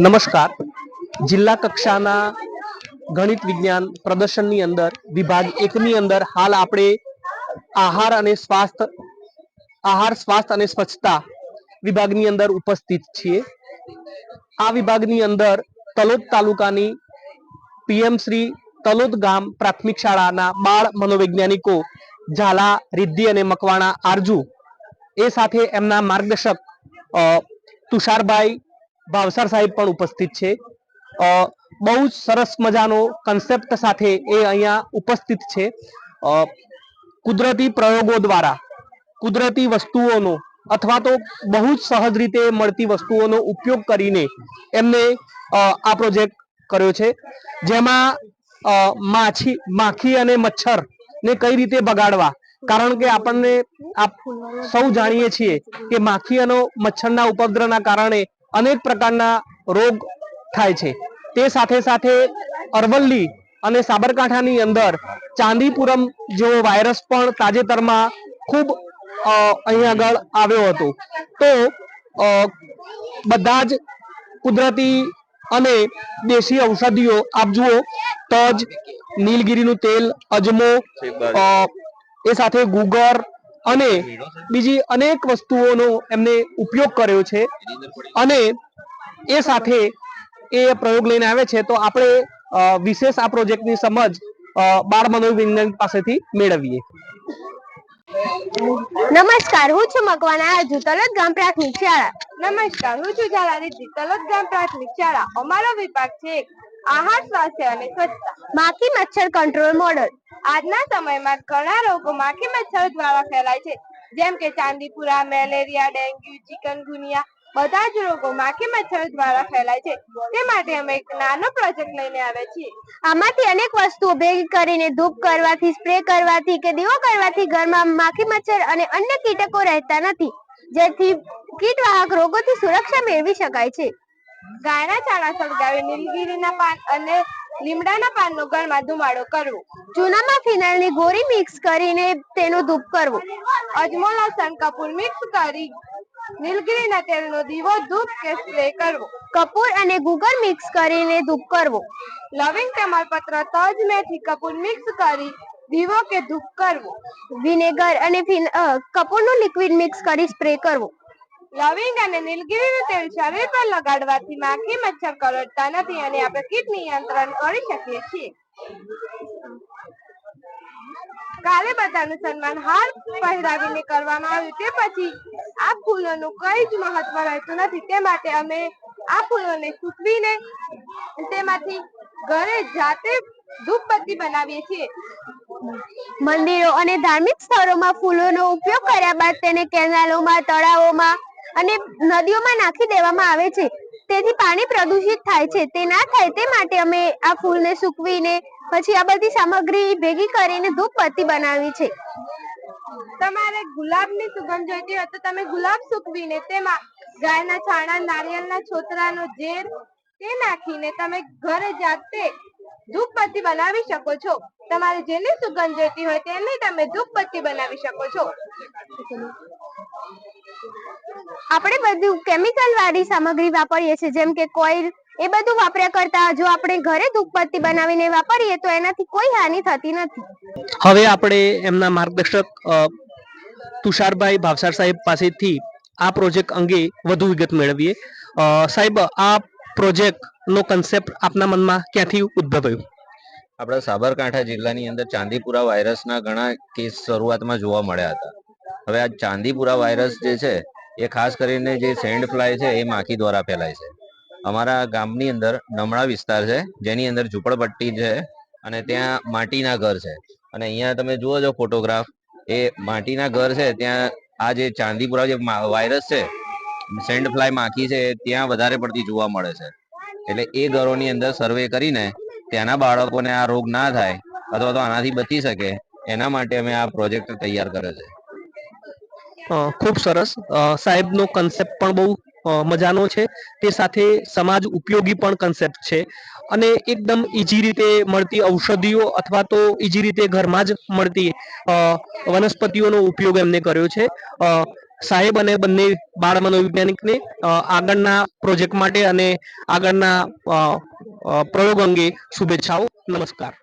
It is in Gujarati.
નમસ્કાર. જિલ્લા કક્ષાના ગણિત વિજ્ઞાન પ્રદર્શનની અંદર વિભાગ 1 ની અંદર હાલ આપણે આહાર સ્વાસ્થ્ય અને સ્વચ્છતા વિભાગની અંદર ઉપસ્થિત છીએ. આ વિભાગની અંદર તલોદ તાલુકાની પીએમ શ્રી તલોદ ગામ પ્રાથમિક શાળાના બાળ મનોવૈજ્ઞાનિકો ઝાલા, રિદ્ધિ અને મકવાણા આરજુ એ સાથે એમના માર્ગદર્શક તુષારભાઈ ભાવસાર સાહેબ પણ ઉપસ્થિત છે. બહુ જ સરસ મજાનો કન્સેપ્ટ સાથે એ અહીંયા ઉપસ્થિત છે. કુદરતી પ્રયોગો દ્વારા કુદરતી વસ્તુઓનો અથવા તો બહુ જ સહજ રીતે મળતી વસ્તુઓનો ઉપયોગ કરીને એમને આ પ્રોજેક્ટ કર્યો છે, જેમાં માખી અને મચ્છર ને કઈ રીતે બગાડવા. કારણ કે આપણને સૌ જાણીએ છીએ કે માખી અને મચ્છરના ઉપદ્રવના કારણે અનેક પ્રકારના રોગ થાય છે. તે સાથે સાથે અરવલ્લી અને સાબરકાંઠાની અંદર ચાંદીપુરમ જેવો વાયરસ પણ તાજેતરમાં ખૂબ અહીં આગળ આવ્યો હતો. તો બધા જ કુદરતી અને દેશી ઔષધિઓ આપ જુઓ, તજ, નીલગીરીનું તેલ, અજમો, એ સાથે ગુગર અને બીજી અનેક વસ્તુઓનો એમને ઉપયોગ કર્યો છે અને એ સાથે એ પ્રયોગ લઈને આવે છે. તો આપણે વિશેષ આ પ્રોજેક્ટની સમજ બાળ મનોવૈજ્ઞાનિક પાસેથી મેળવીએ. નમસ્કાર, હું છું મકવાણા આરજુ, તલોદ ગામ પ્રાથમિક શાળા. નમસ્કાર, હું છું ઝાલા રિદ્ધિ, તલોદ ગામ પ્રાથમિક શાળા. અમારો વિભાગ છે આહાર, સ્વાસ્થ્ય અને સ્વચ્છતા. માખી મચ્છર કંટ્રોલ મોડલ. આજના સમયમાં ઘણા રોગો માખી મચ્છર દ્વારા ફેલાય છે, જેમ કે ચાંદીપુરા, મેલેરિયા, ડેન્ગ્યુ, ચિકનગુનિયા. બધા જ રોગો માખી મચ્છર દ્વારા ફેલાય છે. તે માટે અમે એક નાનો પ્રોજેક્ટ લઈને આવ્યા છીએ. આમાંથી અનેક વસ્તુઓ ભેગી કરીને ધૂપ કરવાથી, સ્પ્રે કરવાથી કે દીવો કરવાથી ઘરમાં માખી મચ્છર અને અન્ય કીટકો રહેતા નથી, જેથી કીટવાહક રોગોથી સુરક્ષા મેળવી શકાય છે. ગાયના ચાણા સળગાવી નીલગીરીના પાન અને લીમડાના પાનનો ઘરમાં ધુમાડો કરવો. ચૂનામાં ફિનાઇલની ગોળી મિક્સ કરીને તેનો ધૂપ કરવો. અજમો, લસણ, કપૂર મિક્સ કરી નીલગીરીના તેલનો દીવો, ધૂપ કે સ્પ્રે કરવો. કપૂર અને ગુગળ મિક્સ કરીને ધૂપ કરવો. લવિંગ, તમાલપત્ર, તજ, મેથી, કપૂર મિક્સ કરી દીવો કે ધૂપ કરવો. વિનેગર અને કપૂરનું લિક્વિડ મિક્સ કરી સ્પ્રે કરવો. લવિંગ અને નીલગીરીનું તેલ શરીર પર લગાડવાથી માખી મચ્છર કરડતા નથી અને આપણે કીટ નિયંત્રણ કરી શકીએ છીએ. કાલે બધાનું સન્માન હાર પહેરાવીને કરવામાં આવ્યું. તે પછી આ ફૂલોનું કઈ જ મહત્વ રહેતું નથી. તે માટે અમે આ ફૂલોને સૂકવીને તેમાંથી ઘરે જાતે ધૂપબત્તી બનાવીએ છીએ. મંદિરો અને ધાર્મિક સ્થળોમાં ફૂલોનો ઉપયોગ કર્યા બાદ તેને કેનાલોમાં, તળાવોમાં અને નદીઓમાં નાખી દેવામાં આવે છે. તેથી પાણી પ્રદૂષિત થાય છે. તે ના થાય તે માટે અમે આ ફૂલને સૂકવીને પછી આ બધી સામગ્રી ભેગી કરીને ધૂપબત્તી બનાવી છે. તમારે ગુલાબની સુગંધ જોઈતી હોય તો તમે ગુલાબ સૂકવીને તેમાં ગાયના છાણા, નારિયેળના છોતરાનો ઝેર તે નાખીને તમે ઘરે જાતે ધૂપબત્તી બનાવી શકો છો. તમારે જેની સુગંધ જોઈતી હોય તેની તમે ધૂપબત્તી બનાવી શકો છો. આપણે બધું કેમિકલ વાળી સામગ્રી વાપરીએ છીએ, જેમ કે કોઈલ, એ બધું વાપર્યા કરતા જો આપણે ઘરે ધૂપબત્તી બનાવીને વાપરીએ તો એનાથી કોઈ હાનિ થતી નથી. હવે આપણે એમના માર્ગદર્શક તુષારભાઈ ભાવસાર સાહેબ પાસેથી આ પ્રોજેક્ટ અંગે વધુ વિગત મેળવીએ. સાહેબ, આ પ્રોજેક્ટ નો કન્સેપ્ટ આપના મનમાં ક્યાંથી ઉદ્ભવ્યો? આપણા સાબરકાંઠા જિલ્લાની અંદર ચાંદીપુરા વાયરસના ઘણા કેસ શરૂઆતમાં જોવા મળ્યા હતા. હવે આ ચાંદીપુરા વાયરસ જે છે એ ખાસ કરીને જે સેન્ડ ફ્લાય છે એ માખી દ્વારા ફેલાય છે. અમારા ગામની અંદર નમણા વિસ્તાર છે, જેની અંદર ઝૂંપડપટ્ટી છે અને ત્યાં માટીના ઘર છે. અને અહીંયા તમે જુઓ છો ફોટોગ્રાફ, એ માટીના ઘર છે ત્યાં આ જે ચાંદીપુરા જે વાયરસ છે, સેન્ડ ફ્લાય માખી છે, ત્યાં વધારે પડતી જોવા મળે છે. એટલે એ ઘરોની અંદર સર્વે કરીને ત્યાંના બાળકોને આ રોગ ના થાય અથવા તો આનાથી બચી શકે એના માટે અમે આ પ્રોજેક્ટ તૈયાર કર્યો છે. ખૂબ સરસ. સાહેબનો કન્સેપ્ટ પણ બહુ મજાનો છે. તે સાથે સમાજ ઉપયોગી પણ કન્સેપ્ટ છે અને એકદમ ઈજી રીતે મળતી ઔષધિઓ અથવા તો ઈજી રીતે ઘરમાં જ મળતી વનસ્પતિઓનો ઉપયોગ એમને કર્યો છે. સાહેબ અને બંને બાળ મનોવૈજ્ઞાનિકને આગળના પ્રોજેક્ટ માટે અને આગળના પ્રયોગ અંગે શુભેચ્છાઓ. નમસ્કાર.